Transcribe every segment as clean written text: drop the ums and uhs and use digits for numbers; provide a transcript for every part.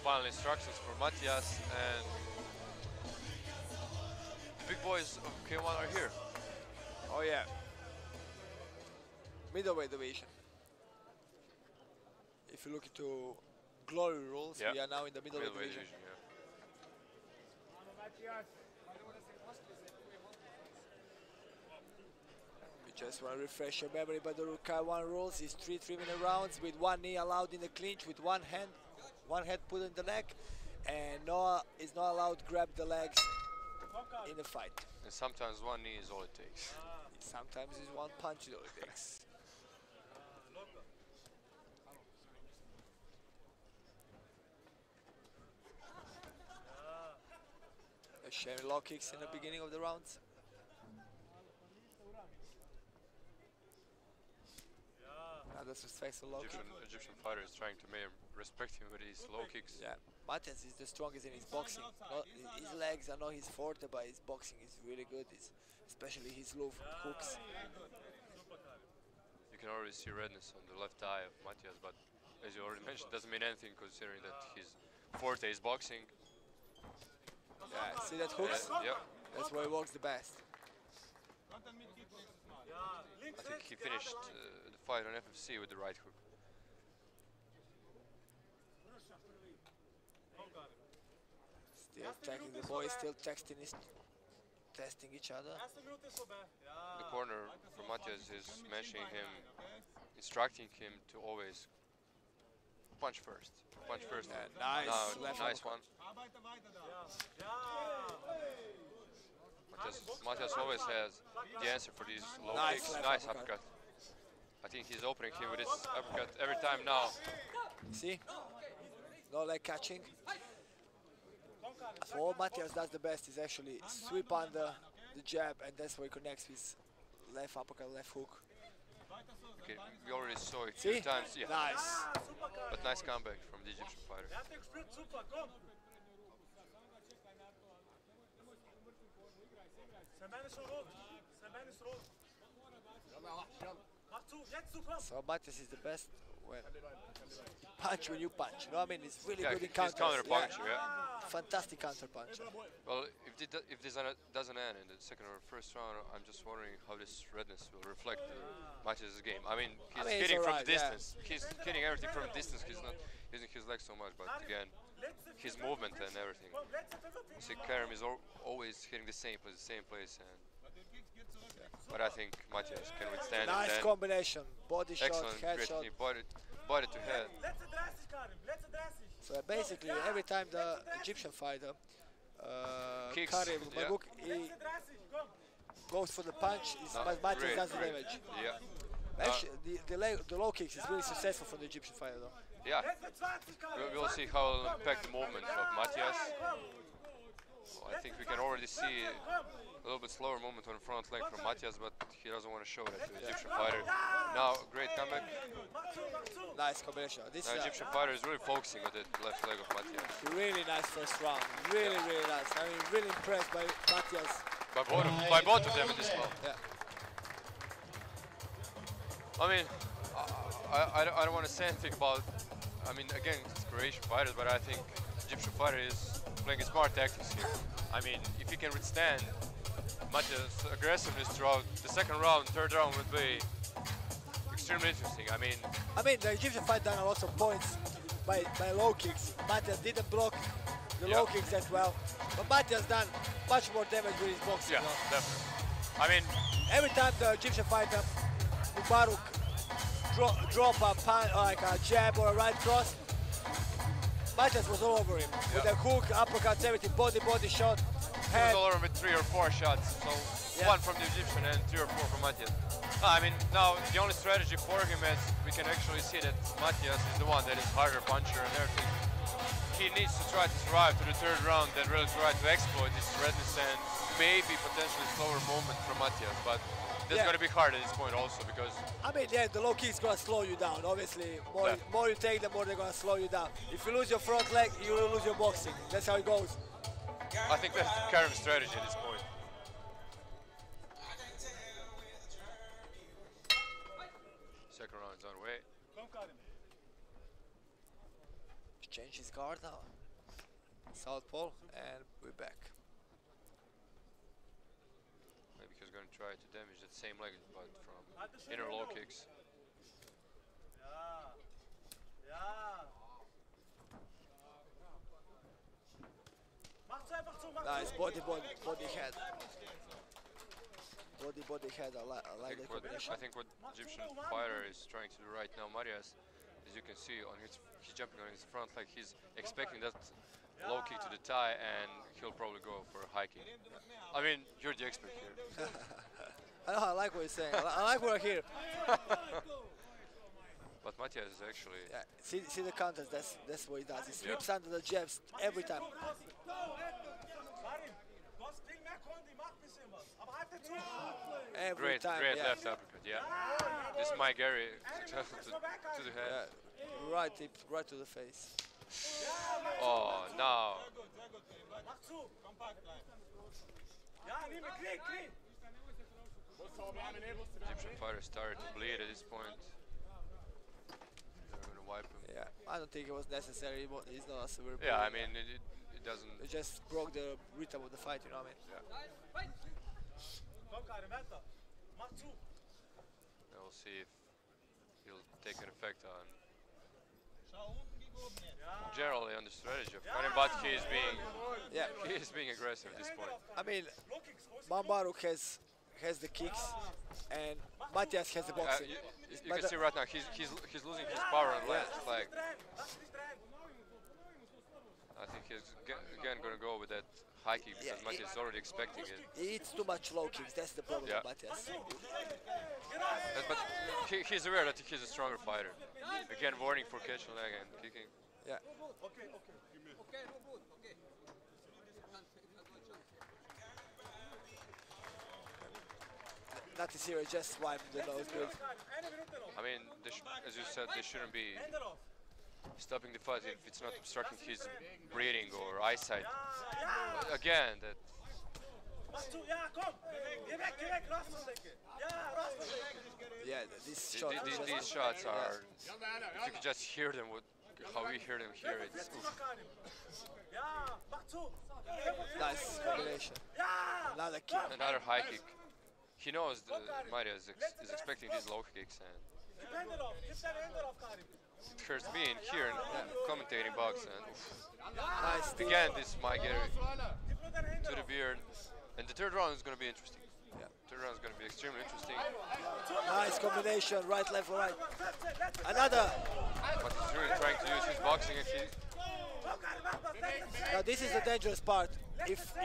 final instructions for Matijas, and the big boys of K1 are here. Oh yeah. Middleweight division. If you look into glory rules, we are now in the middleweight division. We just want to refresh your memory, but the K1 rules is 3 3-minute rounds with 1 knee allowed in the clinch, with one head put in the neck, and Noah is not allowed to grab the legs in the fight. And sometimes 1 knee is all it takes. Sometimes it's 1 punch is all it takes. Sharing low kicks in the beginning of the rounds. That's respectful low kick. Egyptian fighter is trying to make him respect him with his low kicks. Yeah, Matijas is the strongest in his boxing. His legs are not his forte, but his boxing is really good. Especially his low hooks. You can already see redness on the left eye of Matijas, but as you already mentioned, doesn't mean anything considering that his forte is boxing. Yeah, see that hooks? Yeah. That's where he works the best. I think he finished the fight on FFC with the right hook. Still attacking the boys, still testing each other. The corner from Matijas is mentioning him, instructing him to always punch first. Punch first. Nice. Nice one. Matijas always has the answer for these low kicks. Nice uppercut. I think he's opening him with his uppercut every time now. See? No leg catching. So all Matijas does the best is actually sweep under the jab, and that's where he connects with left uppercut, left hook. Okay, we already saw it 2 times. Yeah. Nice. But nice comeback from the Egyptian fighter. So Matijas is the best when he punch when you punch. You know what I mean? He's really good in counters. Counter puncher, Fantastic counter puncher. Well, if this doesn't end in the second or first round, I'm just wondering how this redness will reflect Matijas' game. I mean, he's hitting from distance. He's hitting everything from distance. He's not using his legs so much, but again, his movement and everything. You see, Karim is always hitting the same place, and but I think Matijas can withstand it. Nice combination, body shot, head shot. Body to head. So basically, every time the Egyptian fighter, Karim Mabrouk, he goes for the punch, Matijas does the damage. Yeah. Actually, the low kicks is really successful for the Egyptian fighter, though. Yeah. We'll see how it will impact the movement of Matijas. Well, I think we can already see a little bit slower movement on the front leg from Matijas, but he doesn't want to show that to the Egyptian fighter. Now, great comeback. Nice combination. This Egyptian fighter is really focusing on the left leg of Matijas. Really nice first round. Really nice. I mean, really impressed by Matijas. By both of them in this level. Yeah. I mean, I don't want to say anything about, I mean, again, it's Croatian fighters, but I think Egyptian fighter is playing smart tactics here. I mean, if he can withstand Matijas' aggressiveness throughout the second round, third round would be extremely interesting. I mean, the Egyptian fight done a lot of points by low kicks. Matijas didn't block the low kicks as well, but Matijas done much more damage with his boxing. Yeah, definitely. I mean, every time the Egyptian fighter Mabrouk drop a jab or a right cross, Matijas was all over him with a hook, uppercuts, everything, body shot. He was all over with 3 or 4 shots, so 1 from the Egyptian and 3 or 4 from Matijas. I mean, now the only strategy for him is we can actually see that Matijas is the one that is harder puncher and everything. He needs to try to survive to the third round and really try to exploit this redness and maybe potentially slower movement from Matijas, but that's going to be hard at this point also because... I mean, the low kick is going to slow you down, obviously. More you take, the more they're going to slow you down. If you lose your front leg, you will lose your boxing. That's how it goes. I think that's Karim's strategy at this point. Second round is on the way. change his guard now. Southpaw, and we're back. Maybe he's going to try to damage that same leg, but from inner low kicks. Nice body head. Body head, I like the combination. I think what Egyptian fighter is trying to do right now, Matijas, as you can see, he's jumping on his front leg. He's expecting that low kick to the thigh, and he'll probably go for a high kick. I mean, you're the expert here. I know, I like what you're saying. I like what I hear. But Matijas is actually... Yeah, see the counters, that's what he does. He slips under the jabs every time. Every Great time, left uppercut, yeah. This is my Gary to the head. Yeah, right to the face. Oh, now. Egyptian fighter started to bleed at this point. They're going to wipe him. Yeah, I don't think it was necessary. He's not a severe. Yeah, I mean, it doesn't... It just broke the rhythm of the fight, you know what I mean? Yeah. And we'll see if he'll take an effect on... Generally on the strategy of Karim, but he is being aggressive at this point. I mean, Mabrouk has the kicks, and Matijas has the boxing. You can see right now he's losing his power on left leg. I think he's again going to go with that high kick because Matijas is already expecting it. He eats too much low kicks. That's the problem with Matijas. But he's aware that he's a stronger fighter. Again, warning for catching leg and kicking. Yeah. Nothing serious, just wipe the nose good. I mean, as you said, they shouldn't be stopping the fight if it's not obstructing his breathing or eyesight. Again, that. Yeah, these shots are. If you could just hear them, how we hear them here, it's. Nice combination. Another kick. Another high kick. He knows Matijas is expecting these low kicks, and it hurts me in here and commentating boxing. Nice. Again, this might get to the beard, and the third round is going to be interesting. Yeah. Third round is going to be extremely interesting. Nice combination, right, left, right. Another. But he's really trying to use his boxing, and now this is the dangerous part. If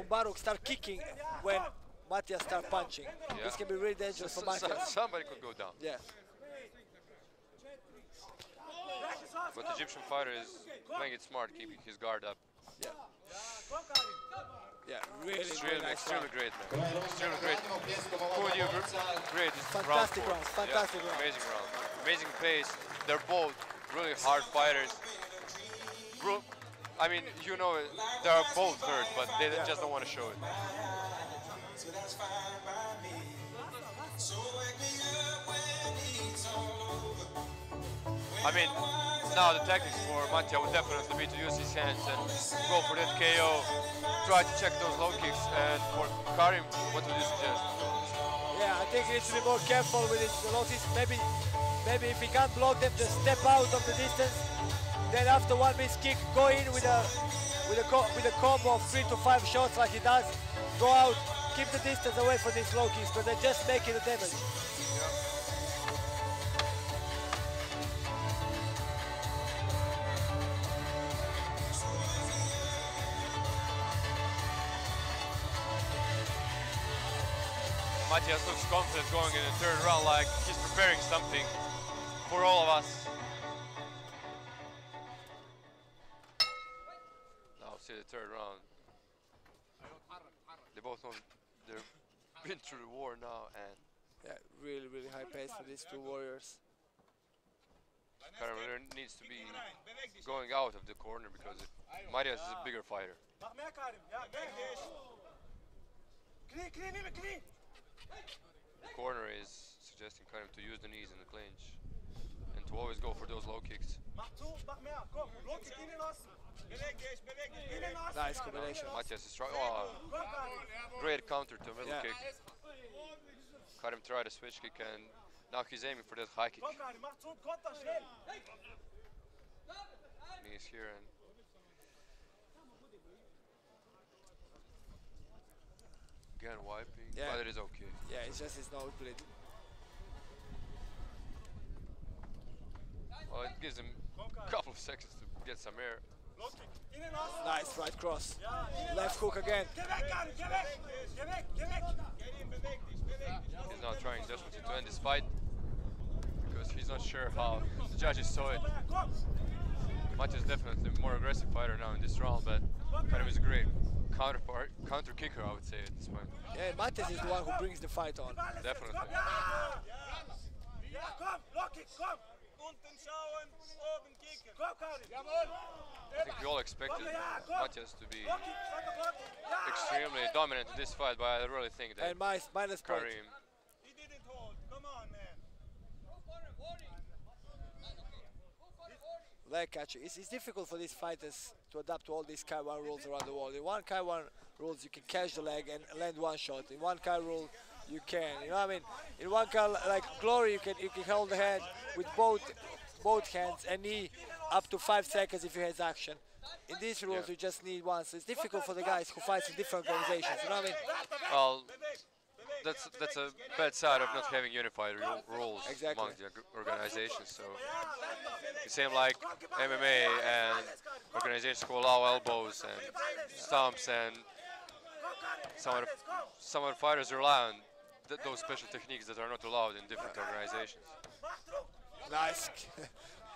Mabrouk start kicking when Matijas start punching, this can be really dangerous for Matijas. Somebody could go down. Yeah. But the Egyptian fighter is playing it smart, keeping his guard up. Yeah. Yeah, really, extremely great, man. Extremely great. Great. Fantastic round. Fantastic round. Amazing round. Amazing pace. They're both really hard fighters. I mean, you know, they are both hurt, but they just don't want to show it. I mean, now the tactics for Matej would definitely be to use his hands and go for that KO, try to check those low kicks, and for Karim, what would you suggest? Yeah, I think he needs to be more careful with his low kicks. Maybe if he can't block them, just step out of the distance. Then after one missed kick, go in with a combo of 3 to 5 shots like he does. Go out, keep the distance away from these low kicks, because they're just making the damage. Matijas looks confident going in the third round, like he's preparing something for all of us. Now see the third round. They both know they've been through the war now, and yeah, really high pace for these two warriors. Karim needs to be going out of the corner because Matijas is a bigger fighter. The corner is suggesting Karim to use the knees in the clinch and to always go for those low kicks. Nice combination. Matijas is trying. Oh, great counter to a middle kick. Karim tried a switch kick and now he's aiming for that high kick. Knees here and again wiping, but it is okay. Yeah, it's just his nose bleed. Well, it gives him a couple of seconds to get some air. Nice right cross. Left hook again. He's now trying desperately to end this fight because he's not sure how the judges saw it. Matej is definitely a more aggressive fighter now in this round, but Karim is a great counter kicker, I would say, at this point. Yeah, Matej is the one who brings the fight on. Definitely. I think we all expected Matijas to be extremely dominant in this fight, but I really think that and minus Karim. He didn't hold. Come on, man. Leg catcher. It's difficult for these fighters to adapt to all these K1 rules around the world. In one K1 rules, you can catch the leg and land one shot. In one K rule, you can. You know what I mean? In one K, like Glory, you can hold the hand with both hands and knee up to 5 seconds if he has action. In these rules, you just need one. So it's difficult for the guys who fight in different organizations. You know what I mean? Well, that's a bad side of not having unified rules among the organizations. So it seems like MMA and organizations who allow elbows and stomps, and some of the fighters rely on those special techniques that are not allowed in different organizations. Nice.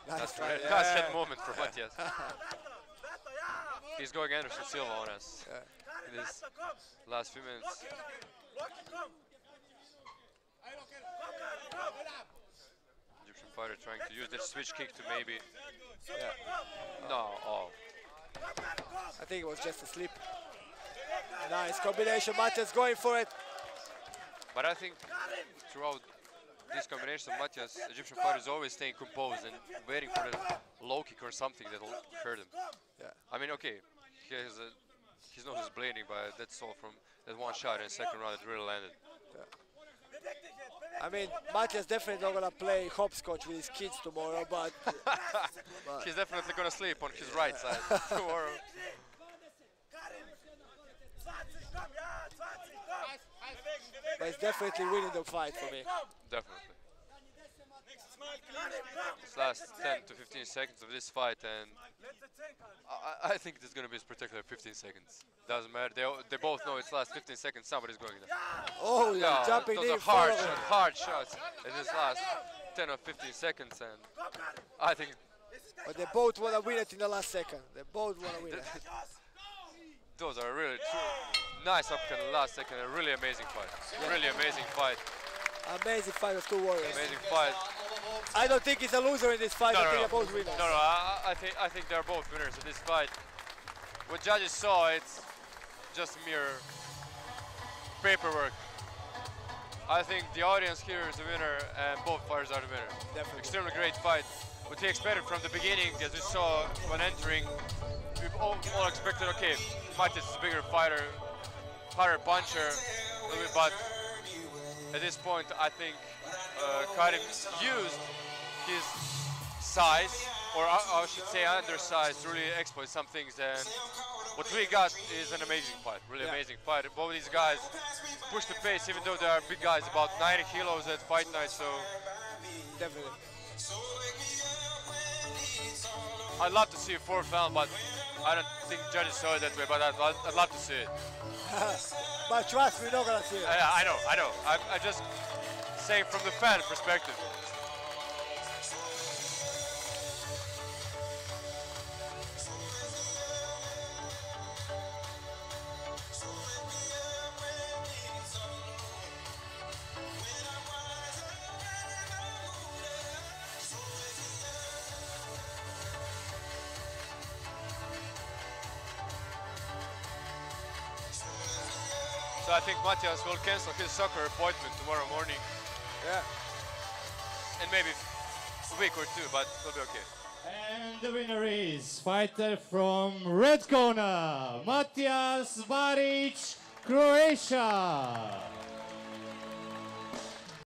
Nice head movement for Matijas. He's going Anderson Silva on us in this last few minutes. Egyptian fighter trying to use that switch kick to maybe. No, I think it was just a slip. Nice combination. Matijas going for it. But I think throughout this combination of Matijas, Egyptian fighters always staying composed and waiting for the low kick or something that will hurt him. I mean, okay, his nose is bleeding, but that's all from that one shot in the second round that really landed. I mean, Matijas definitely not gonna play hopscotch with his kids tomorrow, but he's definitely gonna sleep on his right side tomorrow. But he's definitely winning the fight for me. Definitely. This last 10 to 15 seconds of this fight, and I think this is going to be his particular 15 seconds. Doesn't matter. They both know it's last 15 seconds. Somebody's going there. Oh, yeah, jumping those in. Are hard shots in this last 10 or 15 seconds, and I think. But they both want to win it in the last second. They both want to win it. Those are really nice uppercut in the last second. A really amazing fight. Really amazing fight. Amazing fight of two warriors. Amazing fight. I don't think he's a loser in this fight. I think they're both winners. No, I think they're both winners in this fight. What judges saw, it's just mere paperwork. I think the audience here is the winner, and both fighters are the winner. Definitely. Extremely great fight. What we expected from the beginning, as we saw when entering, we all expected, okay, Matej is a bigger fighter, harder puncher, but at this point, I think Karim used his size, or I should say undersized, to really exploit some things. And what we got is an amazing fight, really amazing fight. Both these guys push the pace, even though they are big guys, about 90 kilos at fight night. So definitely. I'd love to see a fourth round, but I don't think judges saw it that way. But I'd love to see it. But trust me, we're not gonna see it. Yeah, I know. I'm just saying from the fan perspective. So I think Matijas will cancel his soccer appointment tomorrow morning. Yeah. And maybe week or two, but it'll be okay. And the winner is fighter from red corner, Matijas Baric, Croatia.